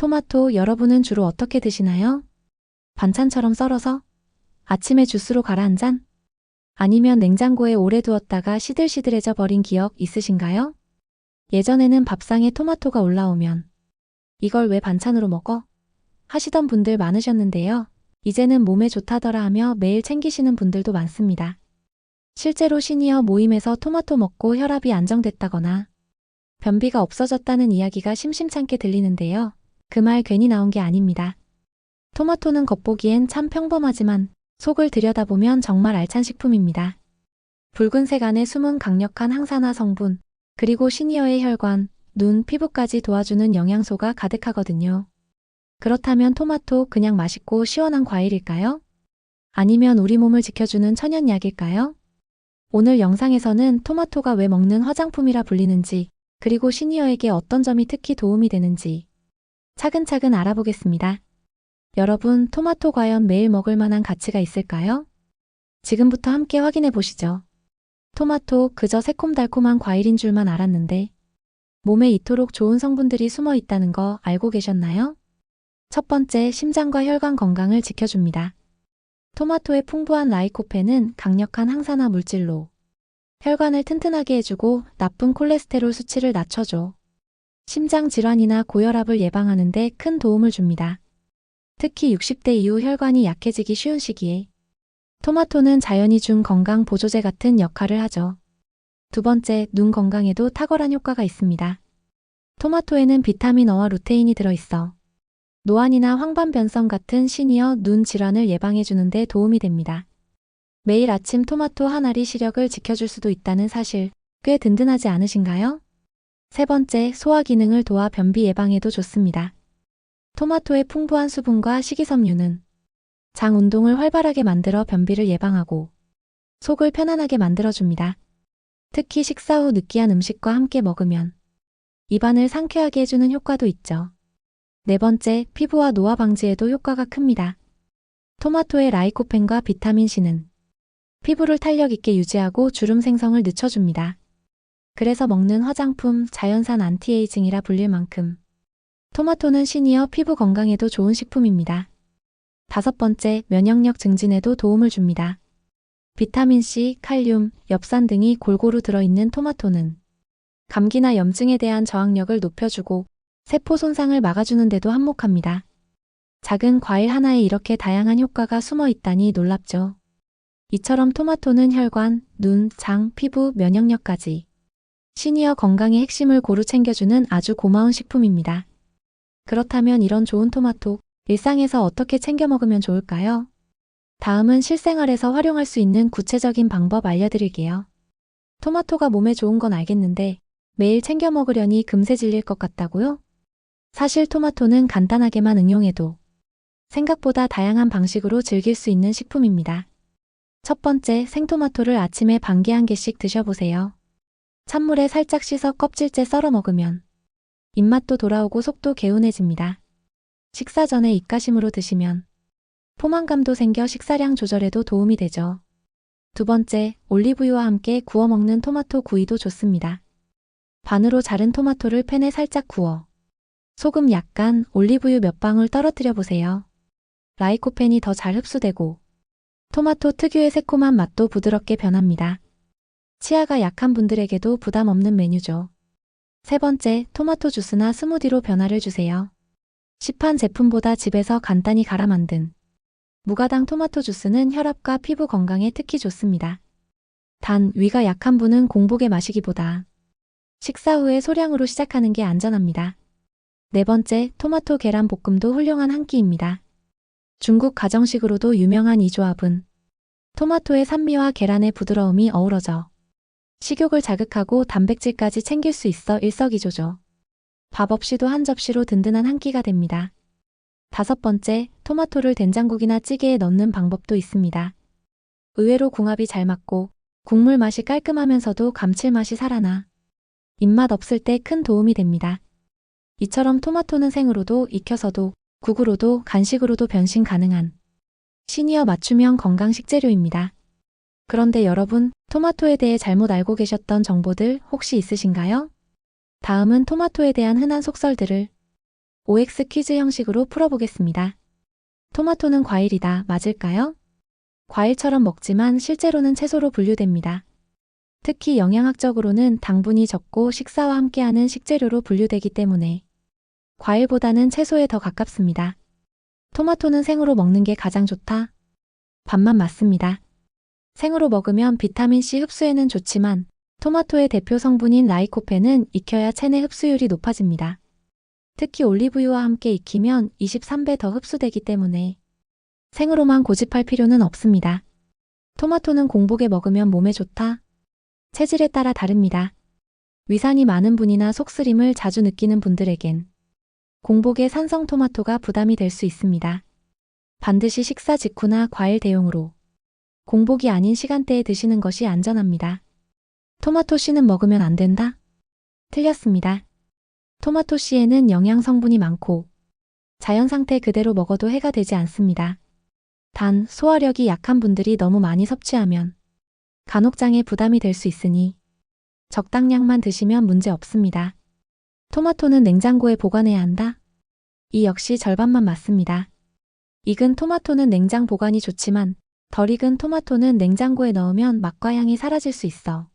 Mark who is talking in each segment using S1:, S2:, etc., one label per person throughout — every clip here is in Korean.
S1: 토마토 여러분은 주로 어떻게 드시나요? 반찬처럼 썰어서? 아침에 주스로 갈아 한 잔? 아니면 냉장고에 오래 두었다가 시들시들해져 버린 기억 있으신가요? 예전에는 밥상에 토마토가 올라오면 이걸 왜 반찬으로 먹어? 하시던 분들 많으셨는데요. 이제는 몸에 좋다더라 하며 매일 챙기시는 분들도 많습니다. 실제로 시니어 모임에서 토마토 먹고 혈압이 안정됐다거나 변비가 없어졌다는 이야기가 심심찮게 들리는데요. 그 말 괜히 나온 게 아닙니다. 토마토는 겉보기엔 참 평범하지만 속을 들여다보면 정말 알찬 식품입니다. 붉은색 안에 숨은 강력한 항산화 성분, 그리고 시니어의 혈관, 눈, 피부까지 도와주는 영양소가 가득하거든요. 그렇다면 토마토 그냥 맛있고 시원한 과일일까요? 아니면 우리 몸을 지켜주는 천연약일까요? 오늘 영상에서는 토마토가 왜 먹는 화장품이라 불리는지, 그리고 시니어에게 어떤 점이 특히 도움이 되는지 차근차근 알아보겠습니다. 여러분, 토마토 과연 매일 먹을 만한 가치가 있을까요? 지금부터 함께 확인해 보시죠. 토마토 그저 새콤달콤한 과일인 줄만 알았는데 몸에 이토록 좋은 성분들이 숨어 있다는 거 알고 계셨나요? 첫 번째, 심장과 혈관 건강을 지켜줍니다. 토마토의 풍부한 라이코펜은 강력한 항산화 물질로 혈관을 튼튼하게 해주고 나쁜 콜레스테롤 수치를 낮춰줘. 심장 질환이나 고혈압을 예방하는 데 큰 도움을 줍니다. 특히 60대 이후 혈관이 약해지기 쉬운 시기에 토마토는 자연이 준 건강 보조제 같은 역할을 하죠. 두 번째, 눈 건강에도 탁월한 효과가 있습니다. 토마토에는 비타민 E와 루테인이 들어있어 노안이나 황반변성 같은 시니어 눈 질환을 예방해주는 데 도움이 됩니다. 매일 아침 토마토 한 알이 시력을 지켜줄 수도 있다는 사실 꽤 든든하지 않으신가요? 세 번째, 소화 기능을 도와 변비 예방에도 좋습니다. 토마토의 풍부한 수분과 식이섬유는 장 운동을 활발하게 만들어 변비를 예방하고 속을 편안하게 만들어줍니다. 특히 식사 후 느끼한 음식과 함께 먹으면 입안을 상쾌하게 해주는 효과도 있죠. 네 번째, 피부와 노화 방지에도 효과가 큽니다. 토마토의 라이코펜과 비타민C는 피부를 탄력 있게 유지하고 주름 생성을 늦춰줍니다. 그래서 먹는 화장품, 자연산 안티에이징이라 불릴 만큼 토마토는 시니어 피부 건강에도 좋은 식품입니다. 다섯 번째, 면역력 증진에도 도움을 줍니다. 비타민C, 칼륨, 엽산 등이 골고루 들어있는 토마토는 감기나 염증에 대한 저항력을 높여주고 세포 손상을 막아주는 데도 한몫합니다. 작은 과일 하나에 이렇게 다양한 효과가 숨어 있다니 놀랍죠. 이처럼 토마토는 혈관, 눈, 장, 피부, 면역력까지 시니어 건강의 핵심을 고루 챙겨주는 아주 고마운 식품입니다. 그렇다면 이런 좋은 토마토, 일상에서 어떻게 챙겨 먹으면 좋을까요? 다음은 실생활에서 활용할 수 있는 구체적인 방법 알려드릴게요. 토마토가 몸에 좋은 건 알겠는데 매일 챙겨 먹으려니 금세 질릴 것 같다고요? 사실 토마토는 간단하게만 응용해도 생각보다 다양한 방식으로 즐길 수 있는 식품입니다. 첫 번째, 생토마토를 아침에 반개 한 개씩 드셔보세요. 찬물에 살짝 씻어 껍질째 썰어 먹으면 입맛도 돌아오고 속도 개운해집니다. 식사 전에 입가심으로 드시면 포만감도 생겨 식사량 조절에도 도움이 되죠. 두 번째, 올리브유와 함께 구워 먹는 토마토 구이도 좋습니다. 반으로 자른 토마토를 팬에 살짝 구워 소금 약간, 올리브유 몇 방울 떨어뜨려 보세요. 라이코펜이 더 잘 흡수되고 토마토 특유의 새콤한 맛도 부드럽게 변합니다. 치아가 약한 분들에게도 부담 없는 메뉴죠. 세 번째, 토마토 주스나 스무디로 변화를 주세요. 시판 제품보다 집에서 간단히 갈아 만든 무가당 토마토 주스는 혈압과 피부 건강에 특히 좋습니다. 단, 위가 약한 분은 공복에 마시기보다 식사 후에 소량으로 시작하는 게 안전합니다. 네 번째, 토마토 계란 볶음도 훌륭한 한 끼입니다. 중국 가정식으로도 유명한 이 조합은 토마토의 산미와 계란의 부드러움이 어우러져 식욕을 자극하고 단백질까지 챙길 수 있어 일석이조죠. 밥 없이도 한 접시로 든든한 한 끼가 됩니다. 다섯 번째, 토마토를 된장국이나 찌개에 넣는 방법도 있습니다. 의외로 궁합이 잘 맞고 국물 맛이 깔끔하면서도 감칠맛이 살아나 입맛 없을 때 큰 도움이 됩니다. 이처럼 토마토는 생으로도 익혀서도 국으로도 간식으로도 변신 가능한 시니어 맞춤형 건강 식재료입니다. 그런데 여러분, 토마토에 대해 잘못 알고 계셨던 정보들 혹시 있으신가요? 다음은 토마토에 대한 흔한 속설들을 OX 퀴즈 형식으로 풀어보겠습니다. 토마토는 과일이다. 맞을까요? 과일처럼 먹지만 실제로는 채소로 분류됩니다. 특히 영양학적으로는 당분이 적고 식사와 함께하는 식재료로 분류되기 때문에 과일보다는 채소에 더 가깝습니다. 토마토는 생으로 먹는 게 가장 좋다. 반만 맞습니다. 생으로 먹으면 비타민C 흡수에는 좋지만 토마토의 대표 성분인 라이코펜은 익혀야 체내 흡수율이 높아집니다. 특히 올리브유와 함께 익히면 23배 더 흡수되기 때문에 생으로만 고집할 필요는 없습니다. 토마토는 공복에 먹으면 몸에 좋다. 체질에 따라 다릅니다. 위산이 많은 분이나 속쓰림을 자주 느끼는 분들에겐 공복에 산성 토마토가 부담이 될 수 있습니다. 반드시 식사 직후나 과일 대용으로 공복이 아닌 시간대에 드시는 것이 안전합니다. 토마토 씨는 먹으면 안 된다? 틀렸습니다. 토마토 씨에는 영양 성분이 많고 자연 상태 그대로 먹어도 해가 되지 않습니다. 단, 소화력이 약한 분들이 너무 많이 섭취하면 간혹장애 부담이 될 수 있으니 적당량만 드시면 문제 없습니다. 토마토는 냉장고에 보관해야 한다? 이 역시 절반만 맞습니다. 익은 토마토는 냉장 보관이 좋지만 덜 익은 토마토는 냉장고에 넣으면 맛과 향이 사라질 수 있어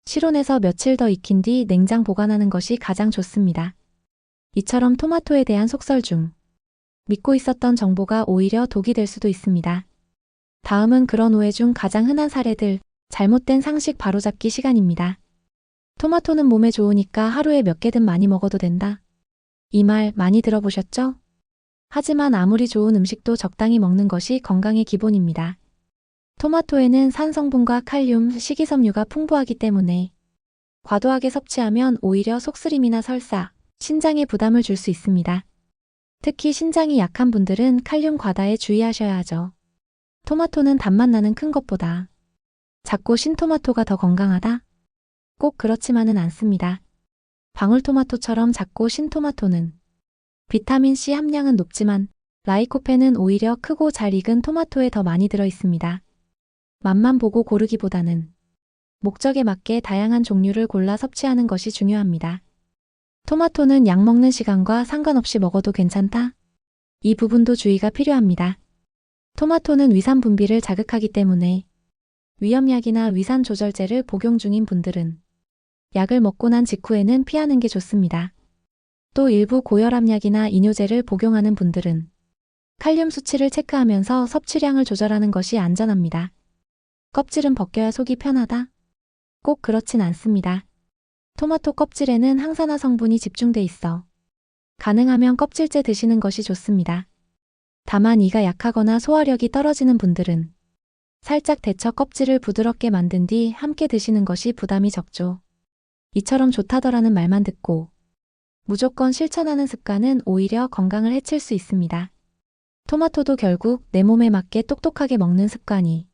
S1: 실온에서 며칠 더 익힌 뒤 냉장 보관하는 것이 가장 좋습니다. 이처럼 토마토에 대한 속설 중 믿고 있었던 정보가 오히려 독이 될 수도 있습니다. 다음은 그런 오해 중 가장 흔한 사례들, 잘못된 상식 바로잡기 시간입니다. 토마토는 몸에 좋으니까 하루에 몇 개든 많이 먹어도 된다. 이 말 많이 들어보셨죠? 하지만 아무리 좋은 음식도 적당히 먹는 것이 건강의 기본입니다. 토마토에는 산 성분과 칼륨, 식이섬유가 풍부하기 때문에 과도하게 섭취하면 오히려 속쓰림이나 설사, 신장에 부담을 줄 수 있습니다. 특히 신장이 약한 분들은 칼륨 과다에 주의하셔야 하죠. 토마토는 단맛 나는 큰 것보다 작고 신토마토가 더 건강하다? 꼭 그렇지만은 않습니다. 방울토마토처럼 작고 신토마토는 비타민C 함량은 높지만 라이코펜은 오히려 크고 잘 익은 토마토에 더 많이 들어 있습니다. 맛만 보고 고르기보다는 목적에 맞게 다양한 종류를 골라 섭취하는 것이 중요합니다. 토마토는 약 먹는 시간과 상관없이 먹어도 괜찮다? 이 부분도 주의가 필요합니다. 토마토는 위산 분비를 자극하기 때문에 위염약이나 위산 조절제를 복용 중인 분들은 약을 먹고 난 직후에는 피하는 게 좋습니다. 또 일부 고혈압약이나 이뇨제를 복용하는 분들은 칼륨 수치를 체크하면서 섭취량을 조절하는 것이 안전합니다. 껍질은 벗겨야 속이 편하다? 꼭 그렇진 않습니다. 토마토 껍질에는 항산화 성분이 집중돼 있어 가능하면 껍질째 드시는 것이 좋습니다. 다만 이가 약하거나 소화력이 떨어지는 분들은 살짝 데쳐 껍질을 부드럽게 만든 뒤 함께 드시는 것이 부담이 적죠. 이처럼 좋다더라는 말만 듣고 무조건 실천하는 습관은 오히려 건강을 해칠 수 있습니다. 토마토도 결국 내 몸에 맞게 똑똑하게 먹는 습관이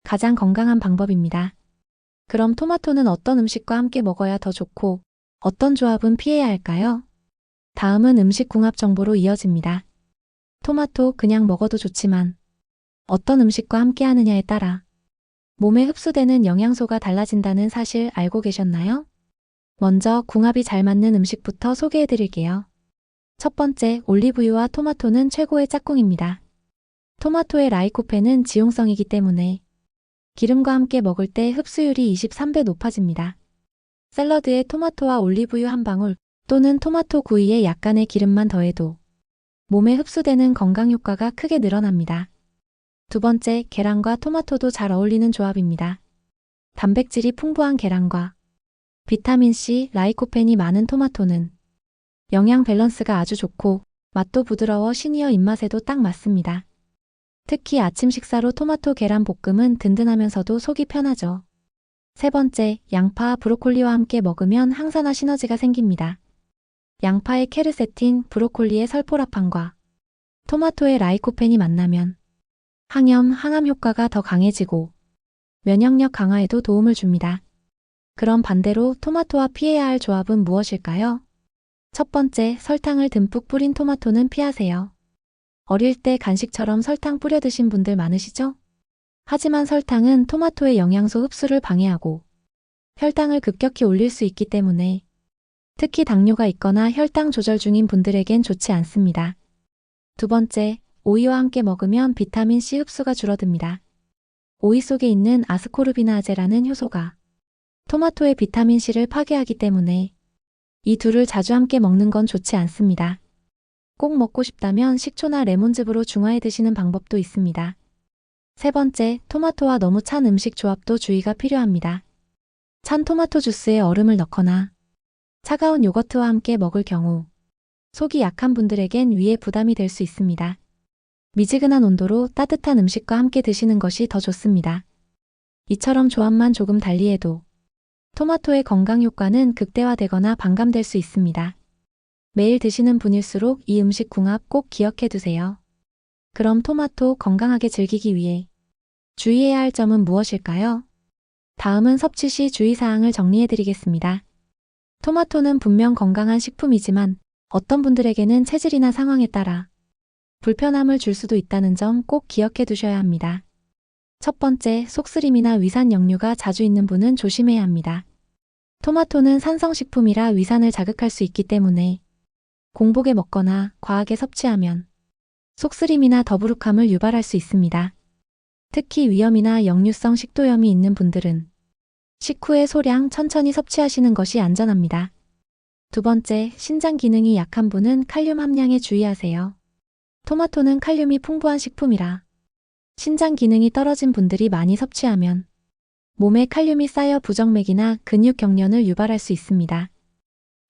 S1: 가장 건강한 방법입니다. 그럼 토마토는 어떤 음식과 함께 먹어야 더 좋고 어떤 조합은 피해야 할까요? 다음은 음식 궁합 정보로 이어집니다. 토마토 그냥 먹어도 좋지만 어떤 음식과 함께 하느냐에 따라 몸에 흡수되는 영양소가 달라진다는 사실 알고 계셨나요? 먼저 궁합이 잘 맞는 음식부터 소개해 드릴게요. 첫 번째, 올리브유와 토마토는 최고의 짝꿍입니다. 토마토의 라이코펜은 지용성이기 때문에 기름과 함께 먹을 때 흡수율이 23배 높아집니다. 샐러드에 토마토와 올리브유 한 방울 또는 토마토 구이에 약간의 기름만 더해도 몸에 흡수되는 건강 효과가 크게 늘어납니다. 두 번째, 계란과 토마토도 잘 어울리는 조합입니다. 단백질이 풍부한 계란과 비타민C, 라이코펜이 많은 토마토는 영양 밸런스가 아주 좋고 맛도 부드러워 시니어 입맛에도 딱 맞습니다. 특히 아침 식사로 토마토 계란 볶음은 든든하면서도 속이 편하죠. 세 번째, 양파, 브로콜리와 함께 먹으면 항산화 시너지가 생깁니다. 양파의 케르세틴, 브로콜리의 설포라판과 토마토의 라이코펜이 만나면 항염, 항암 효과가 더 강해지고 면역력 강화에도 도움을 줍니다. 그럼 반대로 토마토와 피해야 할 조합은 무엇일까요? 첫 번째, 설탕을 듬뿍 뿌린 토마토는 피하세요. 어릴 때 간식처럼 설탕 뿌려 드신 분들 많으시죠? 하지만 설탕은 토마토의 영양소 흡수를 방해하고 혈당을 급격히 올릴 수 있기 때문에 특히 당뇨가 있거나 혈당 조절 중인 분들에겐 좋지 않습니다. 두 번째, 오이와 함께 먹으면 비타민C 흡수가 줄어듭니다. 오이 속에 있는 아스코르비나아제라는 효소가 토마토의 비타민C를 파괴하기 때문에 이 둘을 자주 함께 먹는 건 좋지 않습니다. 꼭 먹고 싶다면 식초나 레몬즙으로 중화해 드시는 방법도 있습니다. 세 번째, 토마토와 너무 찬 음식 조합도 주의가 필요합니다. 찬 토마토 주스에 얼음을 넣거나 차가운 요거트와 함께 먹을 경우 속이 약한 분들에겐 위에 부담이 될 수 있습니다. 미지근한 온도로 따뜻한 음식과 함께 드시는 것이 더 좋습니다. 이처럼 조합만 조금 달리해도 토마토의 건강 효과는 극대화되거나 반감될 수 있습니다. 매일 드시는 분일수록 이 음식 궁합 꼭 기억해 두세요. 그럼 토마토 건강하게 즐기기 위해 주의해야 할 점은 무엇일까요? 다음은 섭취 시 주의사항을 정리해 드리겠습니다. 토마토는 분명 건강한 식품이지만 어떤 분들에게는 체질이나 상황에 따라 불편함을 줄 수도 있다는 점 꼭 기억해 두셔야 합니다. 첫 번째, 속쓰림이나 위산 역류가 자주 있는 분은 조심해야 합니다. 토마토는 산성식품이라 위산을 자극할 수 있기 때문에 공복에 먹거나 과하게 섭취하면 속쓰림이나 더부룩함을 유발할 수 있습니다. 특히 위염이나 역류성 식도염이 있는 분들은 식후에 소량 천천히 섭취하시는 것이 안전합니다. 두 번째, 신장 기능이 약한 분은 칼륨 함량에 주의하세요. 토마토는 칼륨이 풍부한 식품이라 신장 기능이 떨어진 분들이 많이 섭취하면 몸에 칼륨이 쌓여 부정맥이나 근육 경련을 유발할 수 있습니다.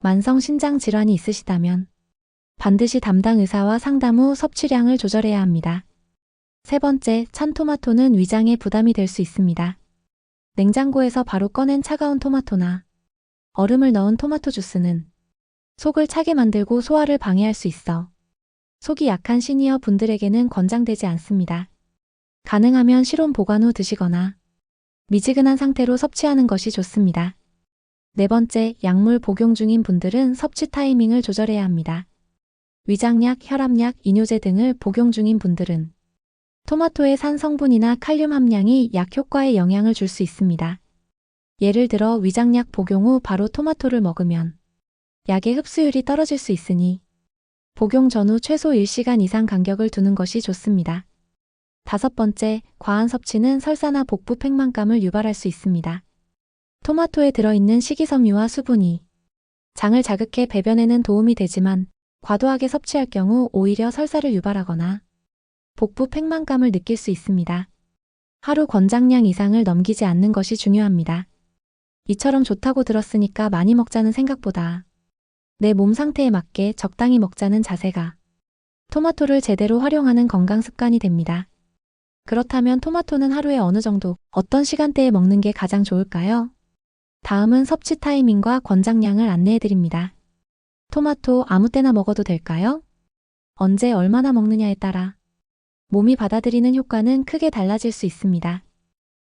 S1: 만성 신장 질환이 있으시다면 반드시 담당 의사와 상담 후 섭취량을 조절해야 합니다. 세 번째, 찬 토마토는 위장에 부담이 될 수 있습니다. 냉장고에서 바로 꺼낸 차가운 토마토나 얼음을 넣은 토마토 주스는 속을 차게 만들고 소화를 방해할 수 있어 속이 약한 시니어 분들에게는 권장되지 않습니다. 가능하면 실온 보관 후 드시거나 미지근한 상태로 섭취하는 것이 좋습니다. 네 번째, 약물 복용 중인 분들은 섭취 타이밍을 조절해야 합니다. 위장약, 혈압약, 이뇨제 등을 복용 중인 분들은 토마토의 산 성분이나 칼륨 함량이 약 효과에 영향을 줄 수 있습니다. 예를 들어 위장약 복용 후 바로 토마토를 먹으면 약의 흡수율이 떨어질 수 있으니 복용 전후 최소 1시간 이상 간격을 두는 것이 좋습니다. 다섯 번째, 과한 섭취는 설사나 복부 팽만감을 유발할 수 있습니다. 토마토에 들어있는 식이섬유와 수분이 장을 자극해 배변에는 도움이 되지만 과도하게 섭취할 경우 오히려 설사를 유발하거나 복부 팽만감을 느낄 수 있습니다. 하루 권장량 이상을 넘기지 않는 것이 중요합니다. 이처럼 좋다고 들었으니까 많이 먹자는 생각보다 내 몸 상태에 맞게 적당히 먹자는 자세가 토마토를 제대로 활용하는 건강 습관이 됩니다. 그렇다면 토마토는 하루에 어느 정도, 어떤 시간대에 먹는 게 가장 좋을까요? 다음은 섭취 타이밍과 권장량을 안내해 드립니다. 토마토 아무 때나 먹어도 될까요? 언제 얼마나 먹느냐에 따라 몸이 받아들이는 효과는 크게 달라질 수 있습니다.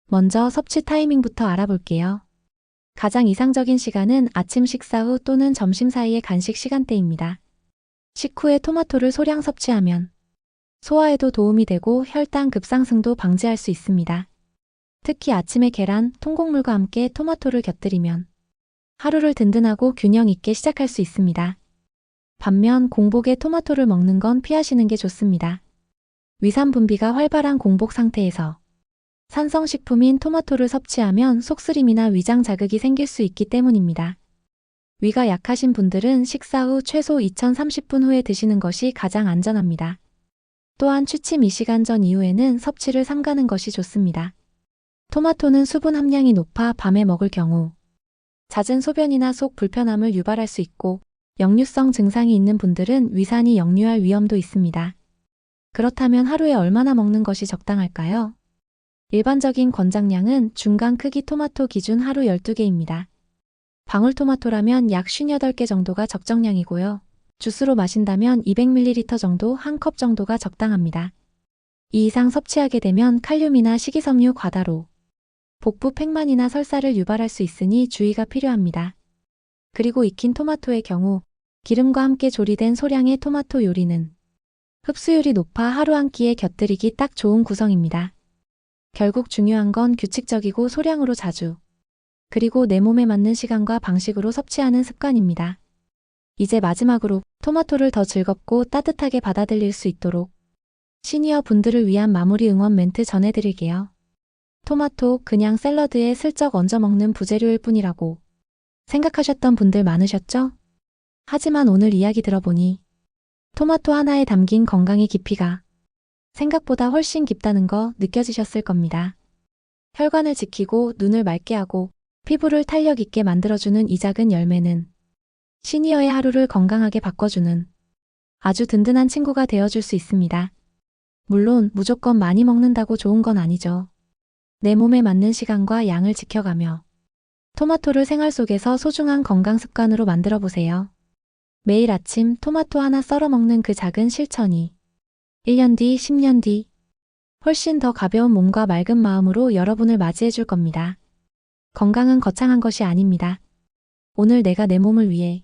S1: 먼저 섭취 타이밍부터 알아볼게요. 가장 이상적인 시간은 아침 식사 후 또는 점심 사이의 간식 시간대입니다. 식후에 토마토를 소량 섭취하면 소화에도 도움이 되고 혈당 급상승도 방지할 수 있습니다. 특히 아침에 계란, 통곡물과 함께 토마토를 곁들이면 하루를 든든하고 균형 있게 시작할 수 있습니다. 반면 공복에 토마토를 먹는 건 피하시는 게 좋습니다. 위산 분비가 활발한 공복 상태에서 산성식품인 토마토를 섭취하면 속쓰림이나 위장 자극이 생길 수 있기 때문입니다. 위가 약하신 분들은 식사 후 최소 2030분 후에 드시는 것이 가장 안전합니다. 또한 취침 2시간 전 이후에는 섭취를 삼가는 것이 좋습니다. 토마토는 수분 함량이 높아 밤에 먹을 경우 잦은 소변이나 속 불편함을 유발할 수 있고 역류성 증상이 있는 분들은 위산이 역류할 위험도 있습니다. 그렇다면 하루에 얼마나 먹는 것이 적당할까요? 일반적인 권장량은 중간 크기 토마토 기준 하루 12개입니다. 방울토마토라면 약 58개 정도가 적정량이고요. 주스로 마신다면 200ml 정도 한 컵 정도가 적당합니다. 이 이상 섭취하게 되면 칼륨이나 식이섬유 과다로 복부 팽만이나 설사를 유발할 수 있으니 주의가 필요합니다. 그리고 익힌 토마토의 경우 기름과 함께 조리된 소량의 토마토 요리는 흡수율이 높아 하루 한 끼에 곁들이기 딱 좋은 구성입니다. 결국 중요한 건 규칙적이고 소량으로 자주, 그리고 내 몸에 맞는 시간과 방식으로 섭취하는 습관입니다. 이제 마지막으로 토마토를 더 즐겁고 따뜻하게 받아들일 수 있도록 시니어 분들을 위한 마무리 응원 멘트 전해드릴게요. 토마토 그냥 샐러드에 슬쩍 얹어 먹는 부재료일 뿐이라고 생각하셨던 분들 많으셨죠? 하지만 오늘 이야기 들어보니 토마토 하나에 담긴 건강의 깊이가 생각보다 훨씬 깊다는 거 느껴지셨을 겁니다. 혈관을 지키고 눈을 맑게 하고 피부를 탄력 있게 만들어주는 이 작은 열매는 시니어의 하루를 건강하게 바꿔주는 아주 든든한 친구가 되어줄 수 있습니다. 물론 무조건 많이 먹는다고 좋은 건 아니죠. 내 몸에 맞는 시간과 양을 지켜가며 토마토를 생활 속에서 소중한 건강 습관으로 만들어 보세요. 매일 아침 토마토 하나 썰어 먹는 그 작은 실천이 1년 뒤, 10년 뒤 훨씬 더 가벼운 몸과 맑은 마음으로 여러분을 맞이해 줄 겁니다. 건강은 거창한 것이 아닙니다. 오늘 내가 내 몸을 위해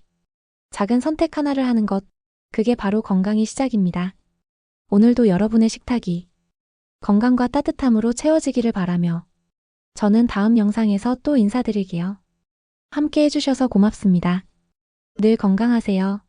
S1: 작은 선택 하나를 하는 것, 그게 바로 건강의 시작입니다. 오늘도 여러분의 식탁이 건강과 따뜻함으로 채워지기를 바라며 저는 다음 영상에서 또 인사드릴게요. 함께 해주셔서 고맙습니다. 늘 건강하세요.